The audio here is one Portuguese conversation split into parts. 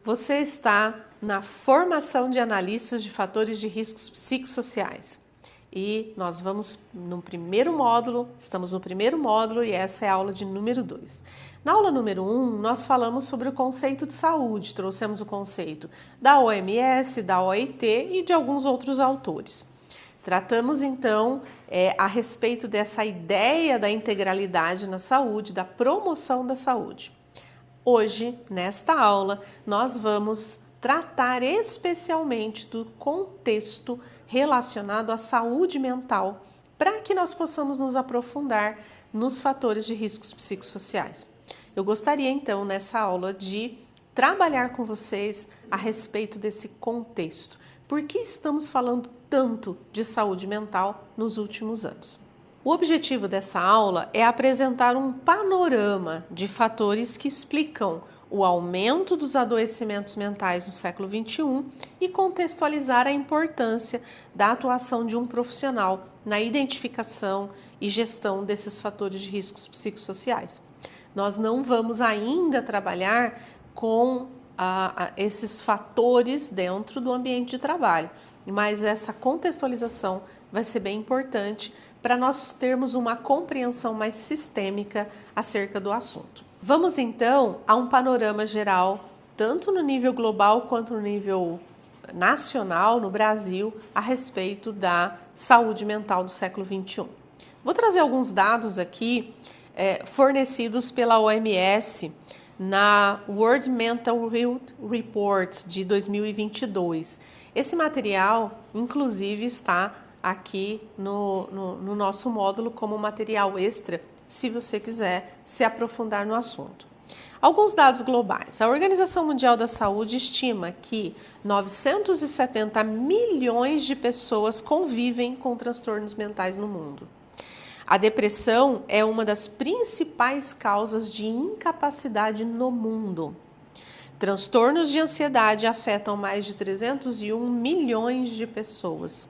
Você está na formação de analistas de fatores de riscos psicossociais. E nós vamos no primeiro módulo, estamos no primeiro módulo e essa é a aula de número 2. Na aula número 1, nós falamos sobre o conceito de saúde, trouxemos o conceito da OMS, da OIT e de alguns outros autores. Tratamos então a respeito dessa ideia da integralidade na saúde, da promoção da saúde. Hoje, nesta aula, nós vamos tratar especialmente do contexto relacionado à saúde mental, para que nós possamos nos aprofundar nos fatores de riscos psicossociais. Eu gostaria então, nessa aula, de trabalhar com vocês a respeito desse contexto. Por que estamos falando tanto de saúde mental nos últimos anos? O objetivo dessa aula é apresentar um panorama de fatores que explicam o aumento dos adoecimentos mentais no século XXI e contextualizar a importância da atuação de um profissional na identificação e gestão desses fatores de riscos psicossociais. Nós não vamos ainda trabalhar com esses fatores dentro do ambiente de trabalho, mas essa contextualização vai ser bem importante para nós termos uma compreensão mais sistêmica acerca do assunto. Vamos então a um panorama geral, tanto no nível global quanto no nível nacional, no Brasil, a respeito da saúde mental do século XXI. Vou trazer alguns dados aqui fornecidos pela OMS na World Mental Health Report de 2022. Esse material, inclusive, está aqui no nosso módulo como material extra, se você quiser se aprofundar no assunto. Alguns dados globais. A Organização Mundial da Saúde estima que 970 milhões de pessoas convivem com transtornos mentais no mundo. A depressão é uma das principais causas de incapacidade no mundo. Transtornos de ansiedade afetam mais de 301 milhões de pessoas.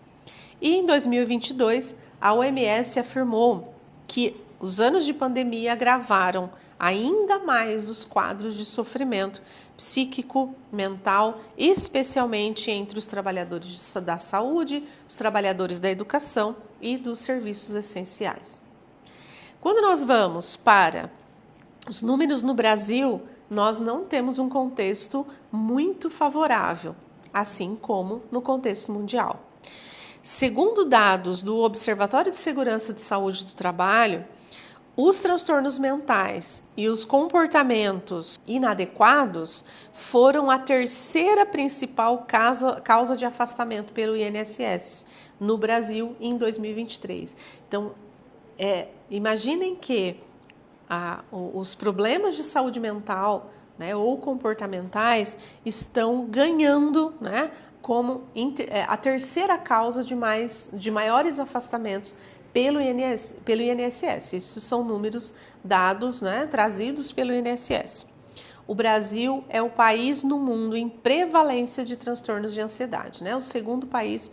E em 2022, a OMS afirmou que os anos de pandemia agravaram ainda mais os quadros de sofrimento psíquico, mental, especialmente entre os trabalhadores da saúde, os trabalhadores da educação e dos serviços essenciais. Quando nós vamos para os números no Brasil, nós não temos um contexto muito favorável, assim como no contexto mundial. Segundo dados do Observatório de Segurança de Saúde do Trabalho, os transtornos mentais e os comportamentos inadequados foram a terceira principal causa de afastamento pelo INSS no Brasil em 2023. Então, imaginem que os problemas de saúde mental, né, ou comportamentais estão ganhando, né, como a terceira causa de maiores afastamentos pelo INSS. Isso são números dados, né, trazidos pelo INSS. O Brasil é o país no mundo em prevalência de transtornos de ansiedade, né? O segundo país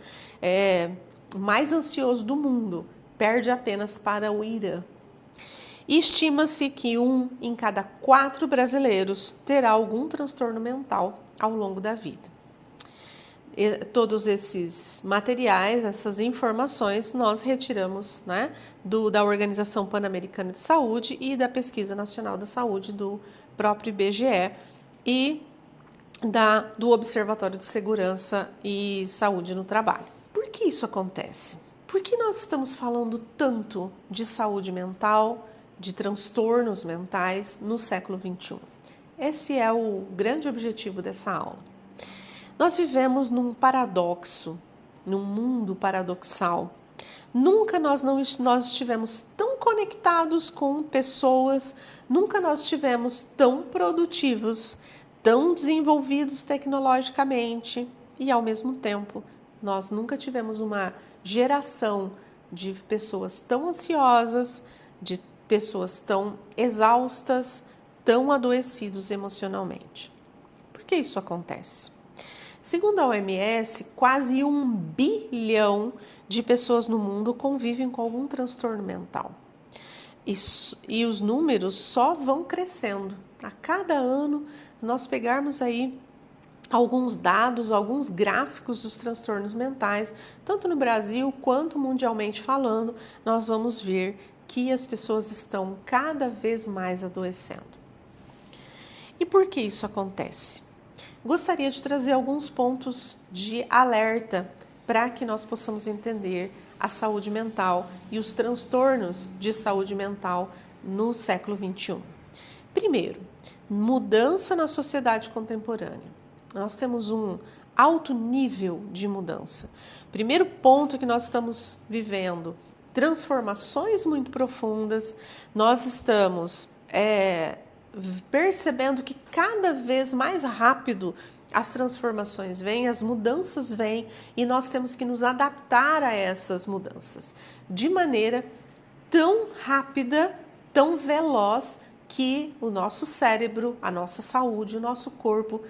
mais ansioso do mundo, perde apenas para o Irã. E estima-se que 1 em cada 4 brasileiros terá algum transtorno mental ao longo da vida. Todos esses materiais, essas informações, nós retiramos, né, da Organização Pan-Americana de Saúde e da Pesquisa Nacional da Saúde do próprio IBGE e do Observatório de Segurança e Saúde no Trabalho. Por que isso acontece? Por que nós estamos falando tanto de saúde mental, de transtornos mentais no século XXI? Esse é o grande objetivo dessa aula. Nós vivemos num paradoxo, num mundo paradoxal. Nunca nós estivemos tão conectados com pessoas, nunca nós estivemos tão produtivos, tão desenvolvidos tecnologicamente e, ao mesmo tempo, nós nunca tivemos uma geração de pessoas tão ansiosas, de pessoas tão exaustas, tão adoecidos emocionalmente. Por que isso acontece? Segundo a OMS, quase 1 bilhão de pessoas no mundo convivem com algum transtorno mental. E os números só vão crescendo. A cada ano, nós pegarmos aí alguns dados, alguns gráficos dos transtornos mentais, tanto no Brasil quanto mundialmente falando, nós vamos ver que as pessoas estão cada vez mais adoecendo. E por que isso acontece? Gostaria de trazer alguns pontos de alerta para que nós possamos entender a saúde mental e os transtornos de saúde mental no século XXI. Primeiro, mudança na sociedade contemporânea. Nós temos um alto nível de mudança. Primeiro ponto que nós estamos vivendo, transformações muito profundas. Nós estamos percebendo que cada vez mais rápido as transformações vêm, as mudanças vêm e nós temos que nos adaptar a essas mudanças de maneira tão rápida, tão veloz que o nosso cérebro, a nossa saúde, o nosso corpo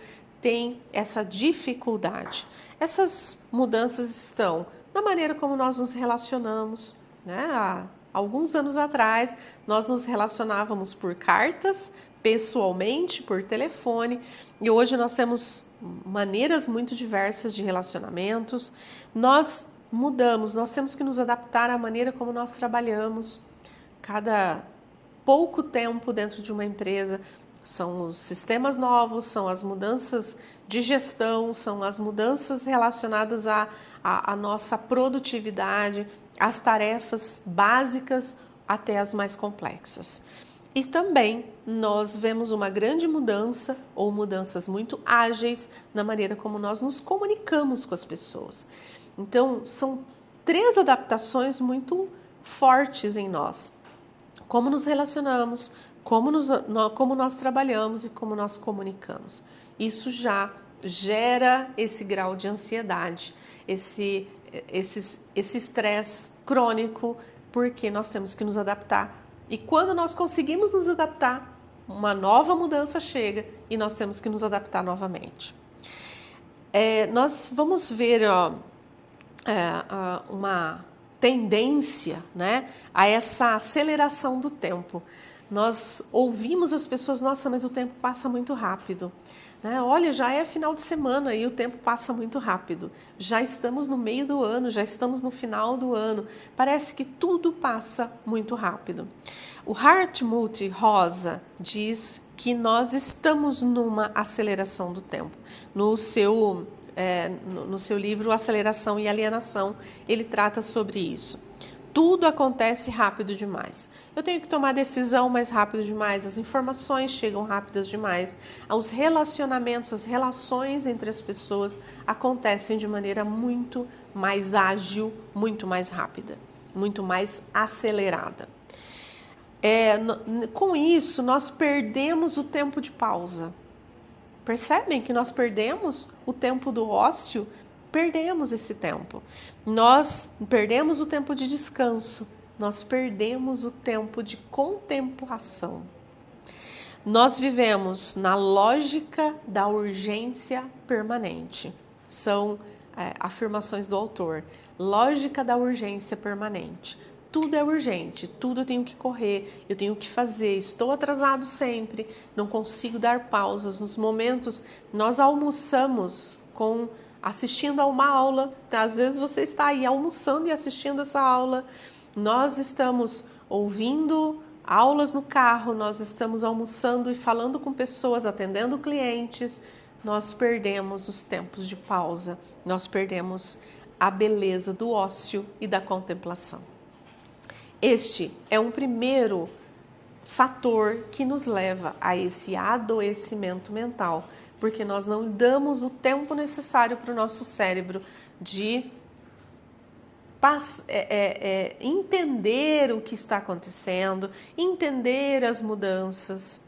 tem essa dificuldade. Essas mudanças estão na maneira como nós nos relacionamos, né? Há alguns anos atrás, nós nos relacionávamos por cartas, pessoalmente, por telefone, e hoje nós temos maneiras muito diversas de relacionamentos. Nós mudamos, nós temos que nos adaptar à maneira como nós trabalhamos. Cada pouco tempo dentro de uma empresa, são os sistemas novos, são as mudanças de gestão, são as mudanças relacionadas à nossa produtividade, às tarefas básicas até as mais complexas. E também nós vemos uma grande mudança ou mudanças muito ágeis na maneira como nós nos comunicamos com as pessoas. Então, são 3 adaptações muito fortes em nós. Como nos relacionamos, como nós trabalhamos e como nós comunicamos. Isso já gera esse grau de ansiedade, esse estresse crônico, porque nós temos que nos adaptar. E quando nós conseguimos nos adaptar, uma nova mudança chega e nós temos que nos adaptar novamente. Nós vamos ver uma tendência, né, a essa aceleração do tempo. Nós ouvimos as pessoas, nossa, mas o tempo passa muito rápido. Né? Olha, já é final de semana e o tempo passa muito rápido. Já estamos no meio do ano, já estamos no final do ano. Parece que tudo passa muito rápido. O Hartmut Rosa diz que nós estamos numa aceleração do tempo. No seu livro Aceleração e Alienação, ele trata sobre isso. Tudo acontece rápido demais. Eu tenho que tomar decisão mais rápido demais, as informações chegam rápidas demais, os relacionamentos, as relações entre as pessoas acontecem de maneira muito mais ágil, muito mais rápida, muito mais acelerada. Com isso, nós perdemos o tempo de pausa. Percebem que nós perdemos o tempo do ócio? Perdemos esse tempo. Nós perdemos o tempo de descanso. Nós perdemos o tempo de contemplação. Nós vivemos na lógica da urgência permanente. São afirmações do autor. Lógica da urgência permanente. Tudo é urgente, tudo eu tenho que correr, eu tenho que fazer, estou atrasado sempre, não consigo dar pausas. Nos momentos, nós almoçamos assistindo a uma aula, às vezes você está aí almoçando e assistindo essa aula, nós estamos ouvindo aulas no carro, nós estamos almoçando e falando com pessoas, atendendo clientes, nós perdemos os tempos de pausa, nós perdemos a beleza do ócio e da contemplação. Este é um primeiro fator que nos leva a esse adoecimento mental, porque nós não damos o tempo necessário para o nosso cérebro de entender o que está acontecendo, entender as mudanças,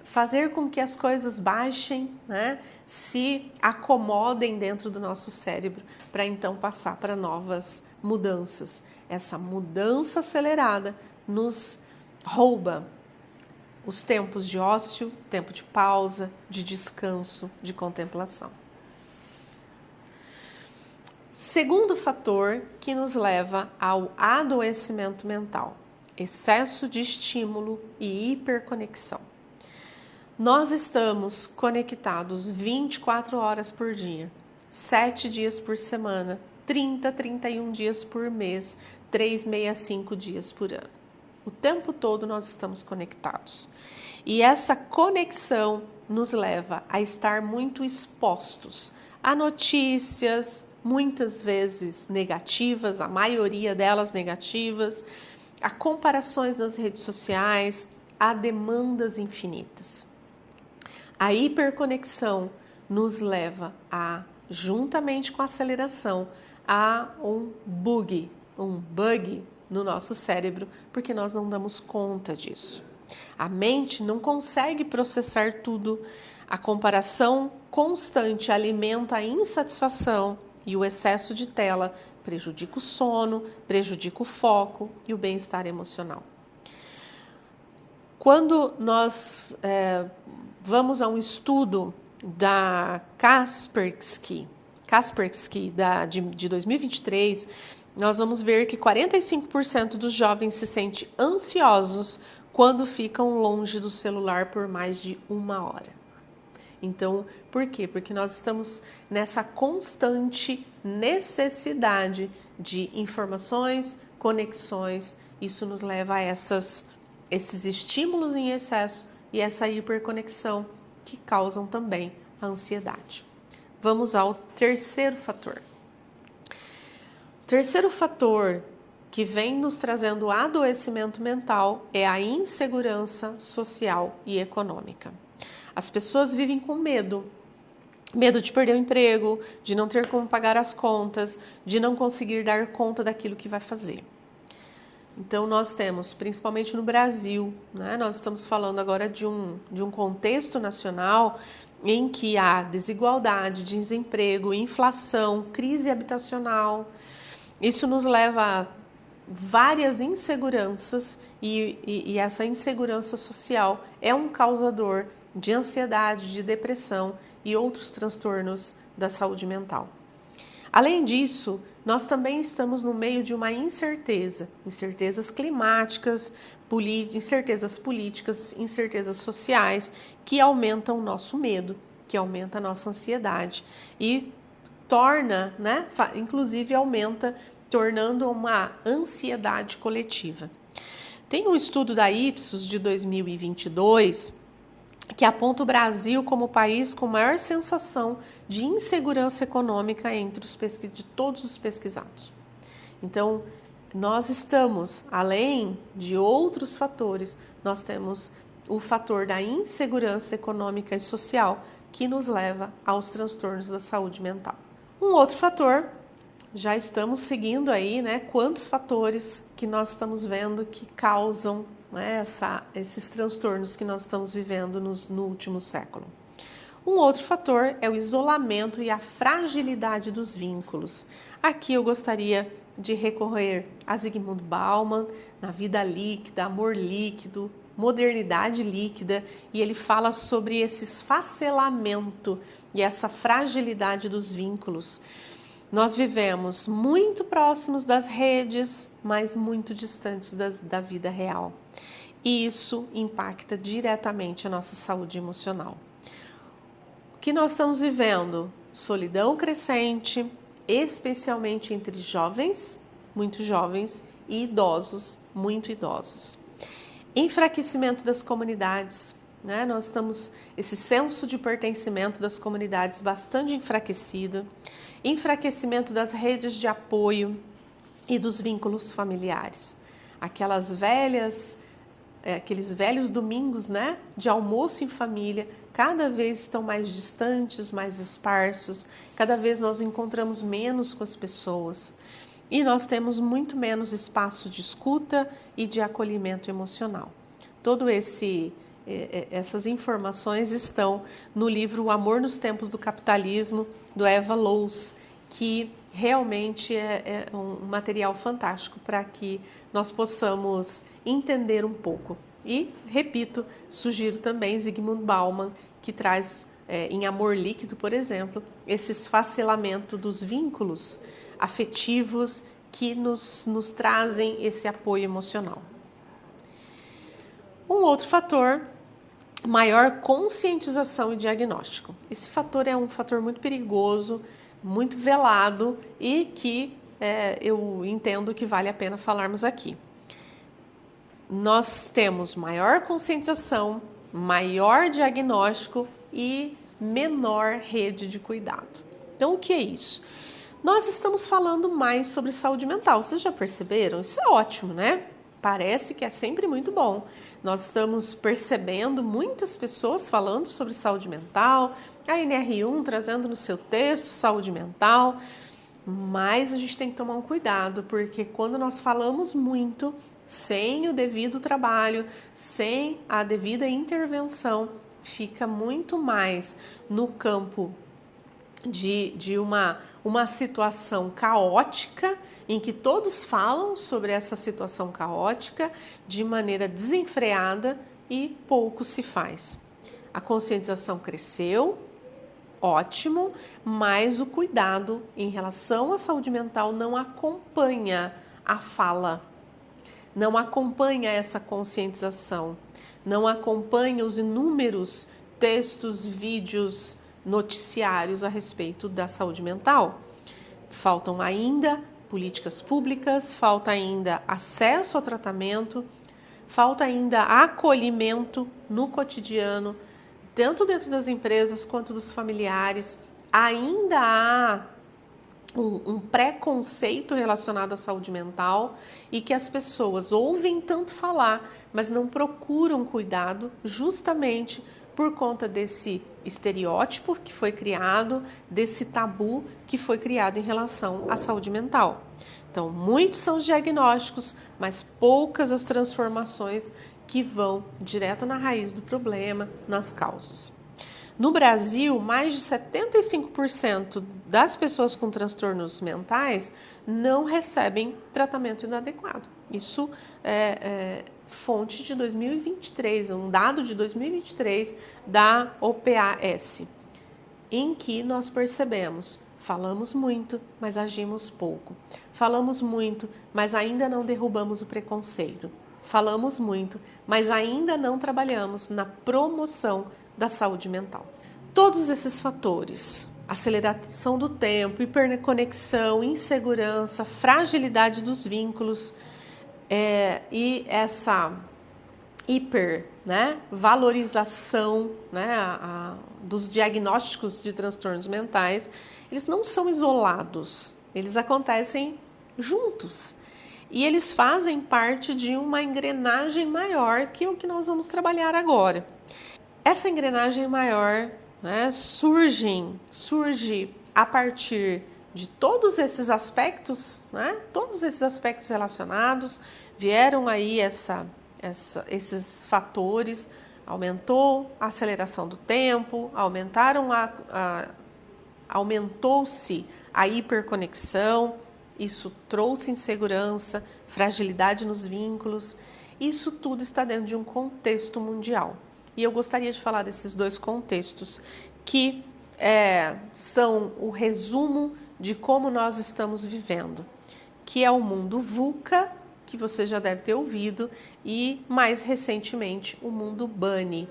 fazer com que as coisas baixem, né, se acomodem dentro do nosso cérebro, para então passar para novas mudanças. Essa mudança acelerada nos rouba os tempos de ócio, tempo de pausa, de descanso, de contemplação. Segundo fator que nos leva ao adoecimento mental: excesso de estímulo e hiperconexão. Nós estamos conectados 24 horas por dia, 7 dias por semana, 31 dias por mês, 365 dias por ano. O tempo todo nós estamos conectados. E essa conexão nos leva a estar muito expostos a notícias, muitas vezes negativas, a maioria delas negativas, a comparações nas redes sociais, a demandas infinitas. A hiperconexão nos leva a, juntamente com a aceleração, a um bug no nosso cérebro, porque nós não damos conta disso. A mente não consegue processar tudo. A comparação constante alimenta a insatisfação e o excesso de tela prejudica o sono, prejudica o foco e o bem-estar emocional. Quando nós vamos a um estudo da Kaspersky de 2023, nós vamos ver que 45% dos jovens se sentem ansiosos quando ficam longe do celular por mais de 1 hora. Então, por quê? Porque nós estamos nessa constante necessidade de informações, conexões. Isso nos leva a esses estímulos em excesso e essa hiperconexão que causam também a ansiedade. Vamos ao terceiro fator. O terceiro fator que vem nos trazendo adoecimento mental é a insegurança social e econômica. As pessoas vivem com medo de perder o emprego, de não ter como pagar as contas, de não conseguir dar conta daquilo que vai fazer. Então, nós temos, principalmente no Brasil, né, nós estamos falando agora de um contexto nacional em que há desigualdade, desemprego, inflação, crise habitacional. Isso nos leva a várias inseguranças e essa insegurança social é um causador de ansiedade, de depressão e outros transtornos da saúde mental. Além disso, nós também estamos no meio de uma incertezas climáticas, incertezas políticas, incertezas sociais, que aumentam o nosso medo, que aumenta a nossa ansiedade e torna, né, inclusive aumenta, tornando uma ansiedade coletiva. Tem um estudo da Ipsos de 2022 que aponta o Brasil como o país com maior sensação de insegurança econômica de todos os pesquisados. Então, nós estamos, além de outros fatores, nós temos o fator da insegurança econômica e social que nos leva aos transtornos da saúde mental. Um outro fator, já estamos seguindo aí, né, quantos fatores que nós estamos vendo que causam, né, esses transtornos que nós estamos vivendo no último século. Um outro fator é o isolamento e a fragilidade dos vínculos. Aqui eu gostaria de recorrer a Zygmunt Bauman, na Vida Líquida, Amor Líquido, Modernidade Líquida, e ele fala sobre esse esfacelamento e essa fragilidade dos vínculos. Nós vivemos muito próximos das redes, mas muito distantes da vida real. E isso impacta diretamente a nossa saúde emocional. O que nós estamos vivendo? Solidão crescente, especialmente entre jovens, muito jovens, e idosos, muito idosos. Enfraquecimento das comunidades, né? Nós estamos, esse senso de pertencimento das comunidades bastante enfraquecido. Enfraquecimento das redes de apoio e dos vínculos familiares. Aqueles velhos domingos, né, de almoço em família, cada vez estão mais distantes, mais esparsos, cada vez nós encontramos menos com as pessoas e nós temos muito menos espaço de escuta e de acolhimento emocional. Essas informações estão no livro O Amor nos Tempos do Capitalismo, do Eva Loos, que realmente é um material fantástico para que nós possamos entender um pouco. E, repito, sugiro também Zygmunt Bauman, que traz, em Amor Líquido, por exemplo, esse esfacelamento dos vínculos afetivos que nos trazem esse apoio emocional. Um outro fator maior conscientização e diagnóstico. Esse fator é um fator muito perigoso, muito velado e que eu entendo que vale a pena falarmos aqui. Nós temos maior conscientização, maior diagnóstico e menor rede de cuidado. Então, o que é isso? Nós estamos falando mais sobre saúde mental. Vocês já perceberam? Isso é ótimo, né? Parece que é sempre muito bom. Nós estamos percebendo muitas pessoas falando sobre saúde mental, a NR1 trazendo no seu texto saúde mental, mas a gente tem que tomar um cuidado, porque quando nós falamos muito, sem o devido trabalho, sem a devida intervenção, fica muito mais no campo de uma situação caótica, em que todos falam sobre essa situação caótica de maneira desenfreada e pouco se faz. A conscientização cresceu, ótimo, mas o cuidado em relação à saúde mental não acompanha a fala, não acompanha essa conscientização, não acompanha os inúmeros textos, vídeos, noticiários a respeito da saúde mental. Faltam ainda políticas públicas, falta ainda acesso ao tratamento, falta ainda acolhimento no cotidiano, tanto dentro das empresas quanto dos familiares. Ainda há um preconceito relacionado à saúde mental e que as pessoas ouvem tanto falar, mas não procuram cuidado justamente por conta desse estereótipo que foi criado, desse tabu que foi criado em relação à saúde mental. Então, muitos são os diagnósticos, mas poucas as transformações que vão direto na raiz do problema, nas causas. No Brasil, mais de 75% das pessoas com transtornos mentais não recebem tratamento inadequado. Isso é fonte de 2023, um dado de 2023 da OPAS, em que nós percebemos, falamos muito, mas agimos pouco. Falamos muito, mas ainda não derrubamos o preconceito. Falamos muito, mas ainda não trabalhamos na promoção da saúde mental. Todos esses fatores, aceleração do tempo, hiperconexão, insegurança, fragilidade dos vínculos e essa valorização dos diagnósticos de transtornos mentais, eles não são isolados, eles acontecem juntos. E eles fazem parte de uma engrenagem maior, que é o que nós vamos trabalhar agora. Essa engrenagem maior surge a partir de todos esses aspectos, todos esses aspectos relacionados, vieram aí esses fatores, aumentou a aceleração do tempo, aumentou-se a hiperconexão, isso trouxe insegurança, fragilidade nos vínculos, isso tudo está dentro de um contexto mundial. E eu gostaria de falar desses dois contextos, que são o resumo de como nós estamos vivendo, que é o mundo VUCA, que você já deve ter ouvido, e mais recentemente o mundo BANI.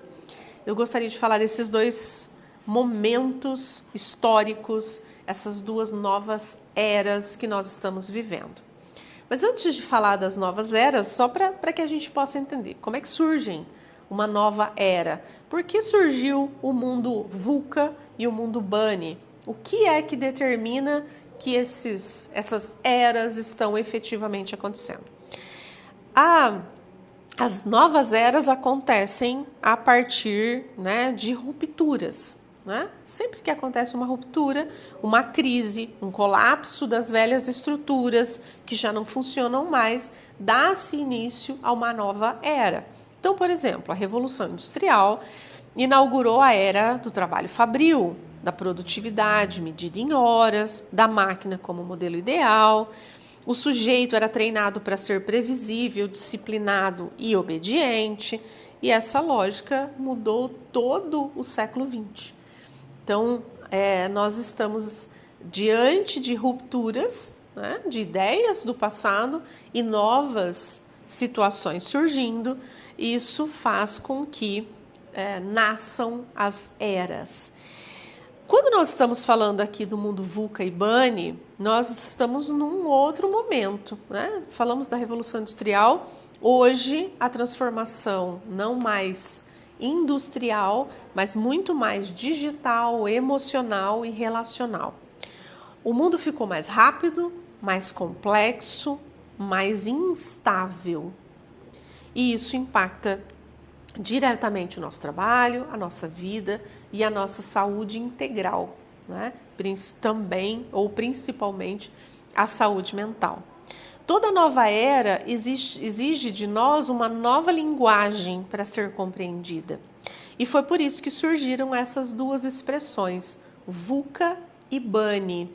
Eu gostaria de falar desses dois momentos históricos, essas duas novas eras que nós estamos vivendo. Mas antes de falar das novas eras, só para que a gente possa entender como é que surgem uma nova era. Por que surgiu o mundo VUCA e o mundo BANI? O que é que determina que essas eras estão efetivamente acontecendo? As novas eras acontecem a partir de rupturas. Sempre que acontece uma ruptura, uma crise, um colapso das velhas estruturas que já não funcionam mais, dá-se início a uma nova era. Então, por exemplo, a Revolução Industrial inaugurou a era do trabalho fabril, da produtividade medida em horas, da máquina como modelo ideal. O sujeito era treinado para ser previsível, disciplinado e obediente, e essa lógica mudou todo o século XX. Então, nós estamos diante de rupturas, de ideias do passado e novas situações surgindo. Isso faz com que nasçam as eras. Quando nós estamos falando aqui do mundo VUCA e BANI, nós estamos num outro momento, né? Falamos da Revolução Industrial, hoje a transformação não mais industrial, mas muito mais digital, emocional e relacional. O mundo ficou mais rápido, mais complexo, mais instável. E isso impacta diretamente o nosso trabalho, a nossa vida e a nossa saúde integral, né? Também ou principalmente a saúde mental. Toda nova era exige de nós uma nova linguagem para ser compreendida. E foi por isso que surgiram essas duas expressões, VUCA e BANI.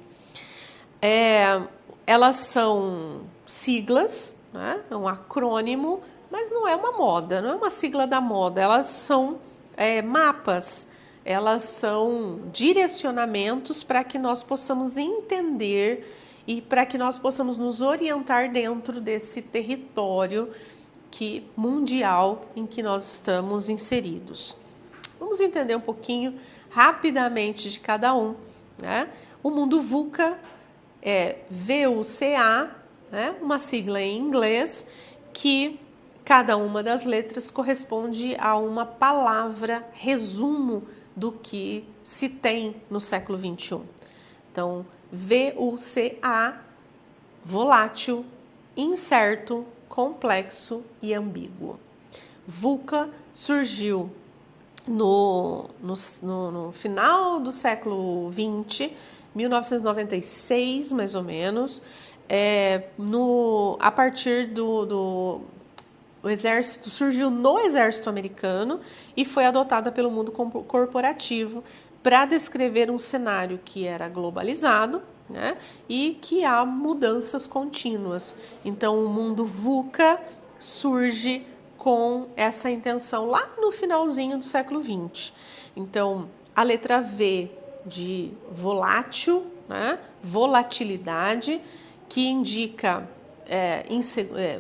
Elas são siglas, né? É um acrônimo, mas não é uma moda, não é uma sigla da moda. Elas são mapas, elas são direcionamentos para que nós possamos entender e para que nós possamos nos orientar dentro desse território mundial em que nós estamos inseridos. Vamos entender um pouquinho rapidamente de cada um, né? O mundo VUCA é VUCA, né? Uma sigla em inglês que cada uma das letras corresponde a uma palavra resumo do que se tem no século XXI. Então, VUCA, volátil, incerto, complexo e ambíguo. VUCA surgiu no final do século XX, 1996 mais ou menos, a partir o exército, surgiu no exército americano e foi adotada pelo mundo corporativo para descrever um cenário que era globalizado, né, e que há mudanças contínuas. Então, o mundo VUCA surge com essa intenção lá no finalzinho do século XX. Então, a letra V de volátil, né, volatilidade, que indica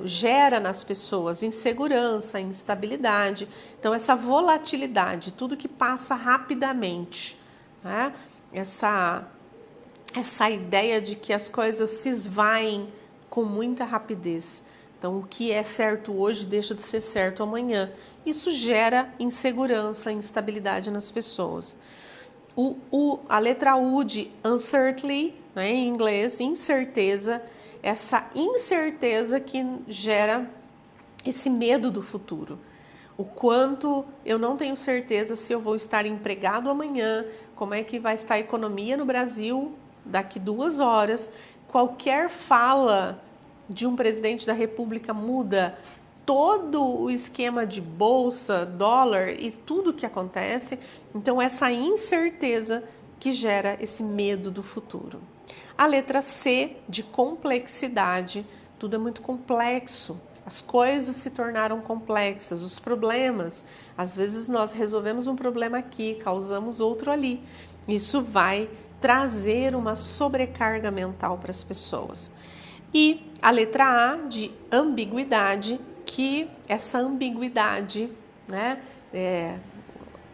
gera nas pessoas insegurança, instabilidade. Então, essa volatilidade, tudo que passa rapidamente, né? Essa ideia de que as coisas se esvaem com muita rapidez. Então, o que é certo hoje deixa de ser certo amanhã. Isso gera insegurança, instabilidade nas pessoas. A letra U de uncertainty, né, em inglês, incerteza, essa incerteza que gera esse medo do futuro. O quanto eu não tenho certeza se eu vou estar empregado amanhã, como é que vai estar a economia no Brasil daqui 2 horas. Qualquer fala de um presidente da República muda todo o esquema de bolsa, dólar e tudo que acontece. Então, essa incerteza que gera esse medo do futuro. A letra C, de complexidade, tudo é muito complexo. As coisas se tornaram complexas, os problemas. Às vezes nós resolvemos um problema aqui, causamos outro ali. Isso vai trazer uma sobrecarga mental para as pessoas. E a letra A, de ambiguidade, que essa ambiguidade, né,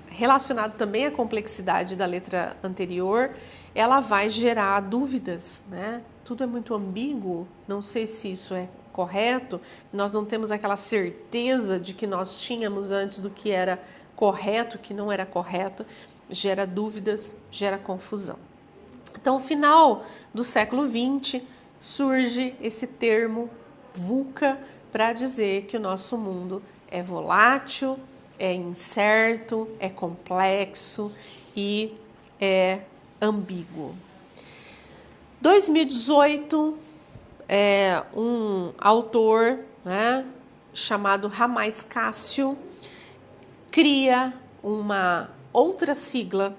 relacionado também à complexidade da letra anterior, ela vai gerar dúvidas, né? Tudo é muito ambíguo, não sei se isso é correto, nós não temos aquela certeza de que nós tínhamos antes do que era correto, que não era correto, gera dúvidas, gera confusão. Então, no final do século XX, surge esse termo VUCA para dizer que o nosso mundo é volátil, é incerto, é complexo e é ambíguo. 2018, um autor, né, chamado Ramais Cássio cria uma outra sigla,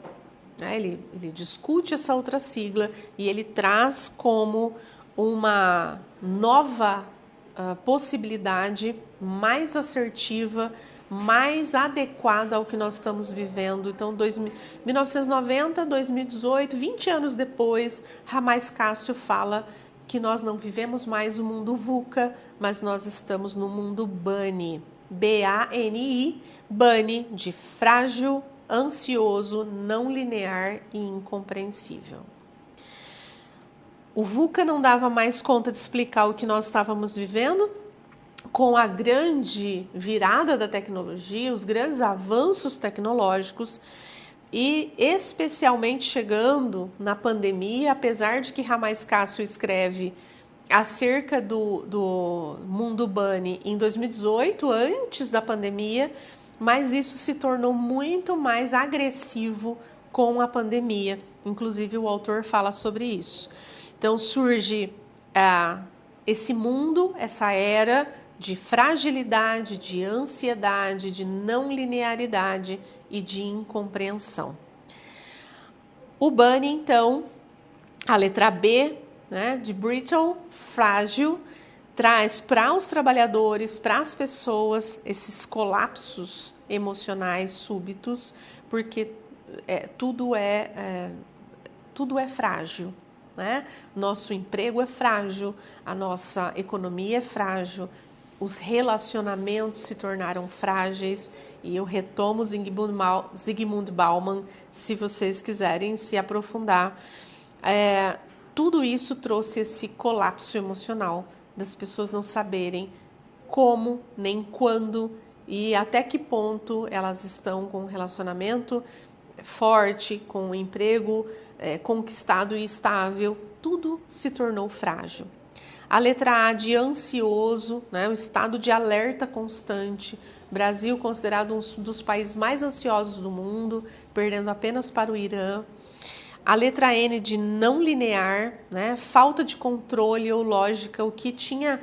né, ele discute essa outra sigla e ele traz como uma nova possibilidade mais assertiva, mais adequada ao que nós estamos vivendo. Então, 1990, 2018, 20 anos depois, Ramais Cássio fala que nós não vivemos mais o mundo VUCA, mas nós estamos no mundo BANI. B-A-N-I, Bunny, de frágil, ansioso, não linear e incompreensível. O VUCA não dava mais conta de explicar o que nós estávamos vivendo. Com a grande virada da tecnologia, os grandes avanços tecnológicos e especialmente chegando na pandemia, apesar de que Ramais Cássio escreve acerca do mundo Bunny em 2018, antes da pandemia, mas isso se tornou muito mais agressivo com a pandemia. Inclusive o autor fala sobre isso. Então surge esse mundo, essa era de fragilidade, de ansiedade, de não linearidade e de incompreensão. O Bunny, então, a letra B, né, de brittle, frágil, traz para os trabalhadores, para as pessoas, esses colapsos emocionais súbitos, porque tudo é frágil. Né? Nosso emprego é frágil, a nossa economia é frágil, os relacionamentos se tornaram frágeis e eu retomo Zygmunt Bauman se vocês quiserem se aprofundar. Tudo isso trouxe esse colapso emocional das pessoas não saberem como, nem quando e até que ponto elas estão com um relacionamento forte, com um emprego conquistado e estável, tudo se tornou frágil. A letra A de ansioso, né, o estado de alerta constante. Brasil considerado um dos países mais ansiosos do mundo, perdendo apenas para o Irã. A letra N de não linear, né, falta de controle ou lógica, o que tinha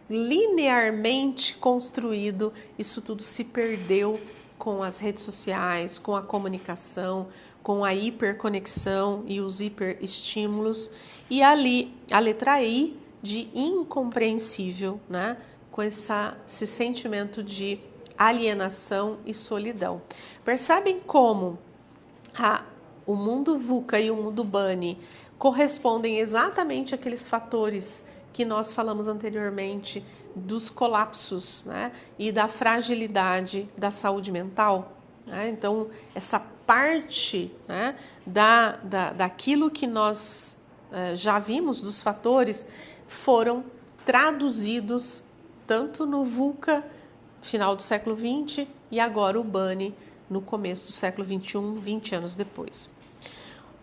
linearmente construído, isso tudo se perdeu com as redes sociais, com a comunicação, com a hiperconexão e os hiperestímulos. E ali, a letra I de incompreensível, né? Com esse sentimento de alienação e solidão. Percebem como o mundo VUCA e o mundo Bunny correspondem exatamente àqueles fatores que nós falamos anteriormente dos colapsos, né? E da fragilidade da saúde mental. Né? Então, essa parte, né, daquilo que nós já vimos dos fatores foram traduzidos tanto no VUCA, final do século XX, e agora o Bunny, no começo do século XXI, 20 anos depois.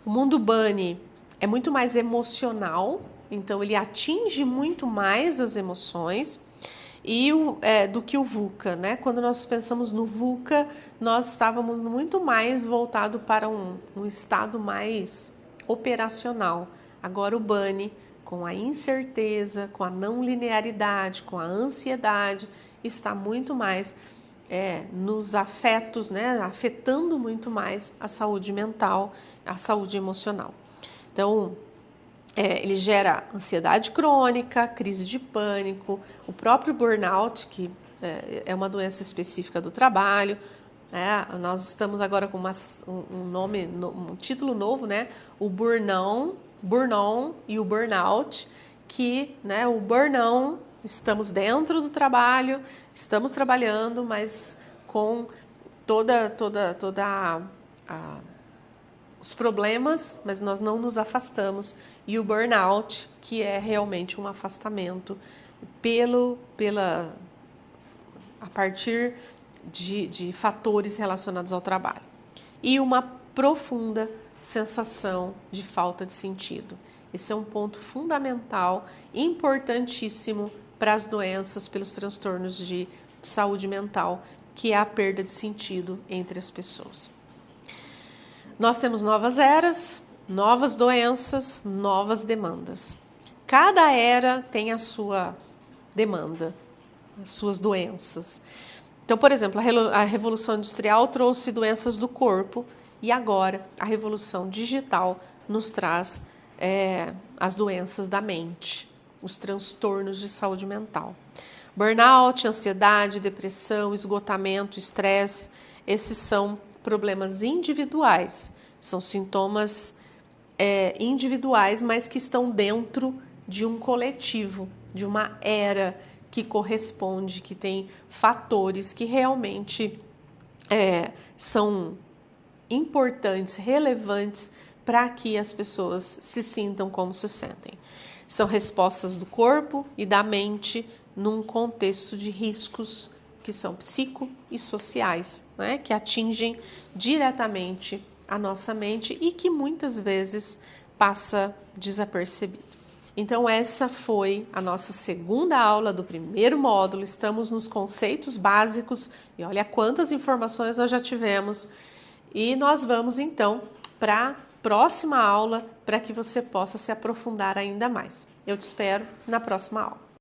O mundo Bunny é muito mais emocional, então ele atinge muito mais as emoções do que o VUCA. Né? Quando nós pensamos no VUCA, nós estávamos muito mais voltados para um estado mais operacional. Agora o Bunny, com a incerteza, com a não linearidade, com a ansiedade, está muito mais nos afetos, né? Afetando muito mais a saúde mental, a saúde emocional. Então, ele gera ansiedade crônica, crise de pânico, o próprio burnout, que é uma doença específica do trabalho. Nós estamos agora com um título novo, né? O burnout e o burnout, que, né, o burnout, estamos dentro do trabalho, estamos trabalhando, mas com os problemas, mas nós não nos afastamos. E o burnout, que é realmente um afastamento a partir de fatores relacionados ao trabalho. E uma profunda sensação de falta de sentido. Esse é um ponto fundamental, importantíssimo para as doenças, pelos transtornos de saúde mental, que é a perda de sentido entre as pessoas. Nós temos novas eras, novas doenças, novas demandas. Cada era tem a sua demanda, as suas doenças. Então, por exemplo, a Revolução Industrial trouxe doenças do corpo e agora a Revolução Digital nos traz as doenças da mente, os transtornos de saúde mental. Burnout, ansiedade, depressão, esgotamento, estresse, esses são problemas individuais, são sintomas individuais, mas que estão dentro de um coletivo, de uma era que corresponde, que tem fatores que realmente são importantes, relevantes para que as pessoas se sintam como se sentem. São respostas do corpo e da mente num contexto de riscos que são psico e sociais, né? Que atingem diretamente a nossa mente e que muitas vezes passa desapercebido. Então essa foi a nossa segunda aula do primeiro módulo. Estamos nos conceitos básicos e olha quantas informações nós já tivemos. E nós vamos então para a próxima aula para que você possa se aprofundar ainda mais. Eu te espero na próxima aula.